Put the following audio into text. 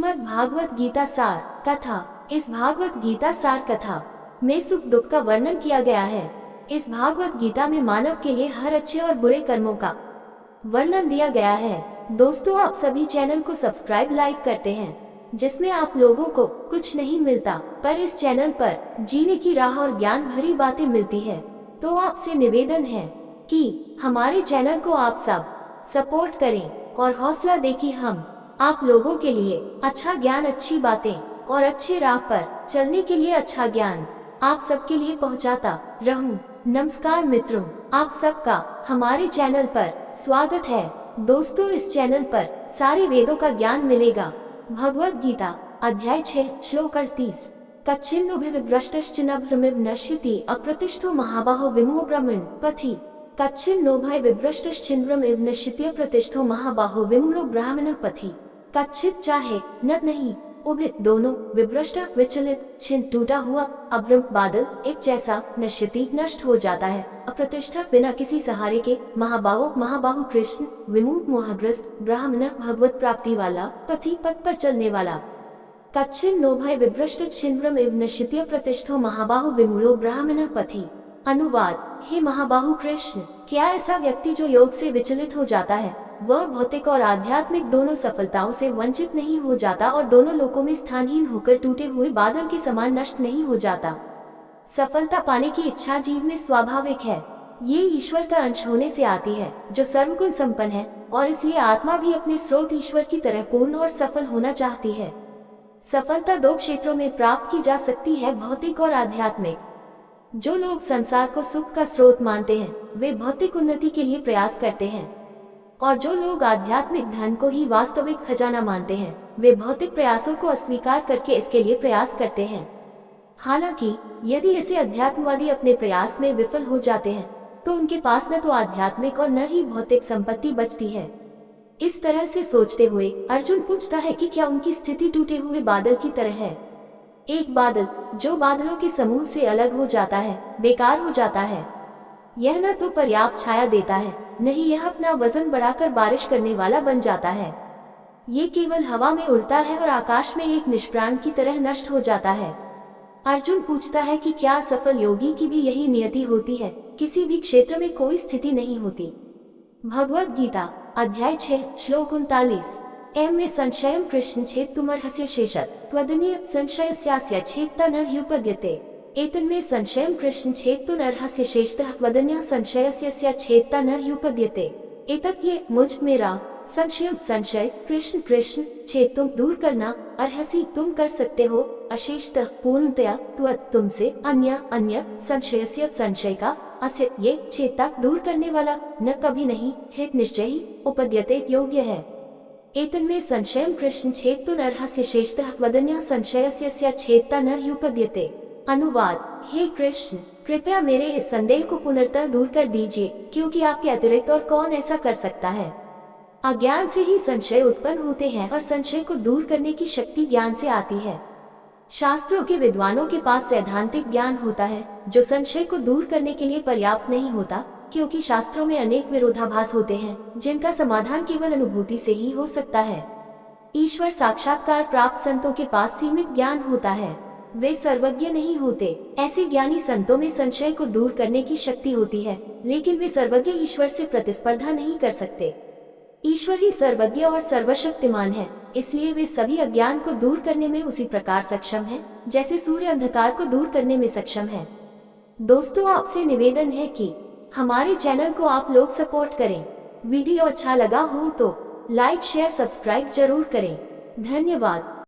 श्रीमद् भागवत गीता सार कथा। इस भागवत गीता सार कथा में सुख दुख का वर्णन किया गया है। इस भागवत गीता में मानव के लिए हर अच्छे और बुरे कर्मों का वर्णन दिया गया है। दोस्तों, आप सभी चैनल को सब्सक्राइब लाइक करते हैं, जिसमें आप लोगों को कुछ नहीं मिलता, पर इस चैनल पर जीने की राह और ज्ञान भरी बातें मिलती है। तो आपसे निवेदन है कि हमारे चैनल को आप सब सपोर्ट करें और हौसला दें कि हम आप लोगों के लिए अच्छा ज्ञान, अच्छी बातें और अच्छे राह पर चलने के लिए अच्छा ज्ञान आप सबके लिए पहुंचाता रहूं। नमस्कार मित्रों, आप सबका हमारे चैनल पर स्वागत है। दोस्तों, इस चैनल पर सारे वेदों का ज्ञान मिलेगा। भगवद गीता अध्याय 6 श्लोक 38। कच्छिन्नोभिर्भ्रष्टश्चिन्नभ्रमिव नश्यति अप्रतिष्ठो महाबाहो विमुहो ब्रह्मन् पथि। कच्छिन्नोभय विभ्रष्टश्चिन्नभ्रमिव नश्यति अप्रतिष्ठो महाबाहो विमुहो ब्राह्मणः पथि। कच्छित चाहे न नहीं, उभित दोनों, विभ्रष्ट विचलित, छिन्न टूटा हुआ, अभ्रम बादल एक जैसा, नश्यति नष्ट हो जाता है, अप्रतिष्ठा बिना किसी सहारे के, महाबाहु कृष्ण, विमुख मोहग्रस्त, ब्राह्मण भगवत प्राप्ति वाला, पथि पथ पर चलने वाला। कच्छिन्नो भय विभ्रष्ट छिन्नभ्रम इव नश्यति अप्रतिष्ठो महाबाहु विमुरो ब्राह्मण पथि। अनुवाद: हे महाबाहु कृष्ण, क्या ऐसा व्यक्ति जो योग से विचलित हो जाता है, वह भौतिक और आध्यात्मिक दोनों सफलताओं से वंचित नहीं हो जाता और दोनों लोकों में स्थानहीन होकर टूटे हुए बादल के समान नष्ट नहीं हो जाता। सफलता पाने की इच्छा जीव में स्वाभाविक है। ये ईश्वर का अंश होने से आती है, जो सर्वगुण संपन्न है, और इसलिए आत्मा भी अपने स्रोत ईश्वर की तरह पूर्ण और सफल होना चाहती है। सफलता दो क्षेत्रों में प्राप्त की जा सकती है, भौतिक और आध्यात्मिक। जो लोग संसार को सुख का स्रोत मानते हैं, वे भौतिक उन्नति के लिए प्रयास करते हैं, और जो लोग आध्यात्मिक धन को ही वास्तविक खजाना मानते हैं, वे भौतिक प्रयासों को अस्वीकार करके इसके लिए प्रयास करते हैं। हालांकि यदि ऐसे अध्यात्मवादी अपने प्रयास में विफल हो जाते हैं, तो उनके पास न तो आध्यात्मिक और न ही भौतिक संपत्ति बचती है। इस तरह से सोचते हुए अर्जुन पूछता है कि क्या उनकी स्थिति टूटे हुए बादल की तरह है। एक बादल जो बादलों के समूह से अलग हो जाता है, बेकार हो जाता है। यह न तो पर्याप्त छाया देता है, न ही यह अपना वजन बढ़ाकर बारिश करने वाला बन जाता है। ये केवल हवा में उड़ता है और आकाश में एक निष्प्राण की तरह नष्ट हो जाता है। अर्जुन पूछता है कि क्या सफल योगी की भी यही नियति होती है, किसी भी क्षेत्र में कोई स्थिति नहीं होती। भगवद गीता अध्याय 6 श्लोक 39। एम में संशयम कृष्ण छेत्तुमर्हस्य शेषत् त्वदन्य संशयस्यास्य छेत्ता न ह्युपद्यते। एतन्मे संशयं कृष्ण छेत्तुमर्हस्य शेषतः त्वदन्यः संशयस्य छेत्ता न ह्युपद्यते। एतत् ये मुझ मेरा संशय कृष्ण कृष्ण छेत्तुम दूर करना, अर्हसि तुम कर सकते हो, अशेषतः पूर्णतया, त्वत् तुमसे, अन्य संशयस्य संशय का, अस्य ये छेत्ता दूर करने वाला, न कभी नहीं, हित निश्चय ही, उपद्यते योग्य है। एतन्मे संशयं कृष्ण छेत्तुमर्हस्य शेषतः त्वदन्यः संशयस्य छेत्ता न ह्युपद्यते। अनुवाद: हे कृष्ण, कृपया मेरे इस संदेह को पुनर्तः दूर कर दीजिए, क्योंकि आपके अतिरिक्त और कौन ऐसा कर सकता है। अज्ञान से ही संशय उत्पन्न होते हैं और संशय को दूर करने की शक्ति ज्ञान से आती है। शास्त्रों के विद्वानों के पास सैद्धांतिक ज्ञान होता है, जो संशय को दूर करने के लिए पर्याप्त नहीं होता, क्योंकि शास्त्रों में अनेक विरोधाभास होते हैं, जिनका समाधान केवल अनुभूति से ही हो सकता है। ईश्वर साक्षात्कार प्राप्त संतों के पास सीमित ज्ञान होता है, वे सर्वज्ञ नहीं होते। ऐसे ज्ञानी संतों में संशय को दूर करने की शक्ति होती है, लेकिन वे सर्वज्ञ ईश्वर से प्रतिस्पर्धा नहीं कर सकते। ईश्वर ही सर्वज्ञ और सर्वशक्तिमान है, इसलिए वे सभी अज्ञान को दूर करने में उसी प्रकार सक्षम हैं, जैसे सूर्य अंधकार को दूर करने में सक्षम है। दोस्तों, आपसे निवेदन है कि हमारे चैनल को आप लोग सपोर्ट करें। वीडियो अच्छा लगा हो तो लाइक शेयर सब्सक्राइब जरूर करें। धन्यवाद।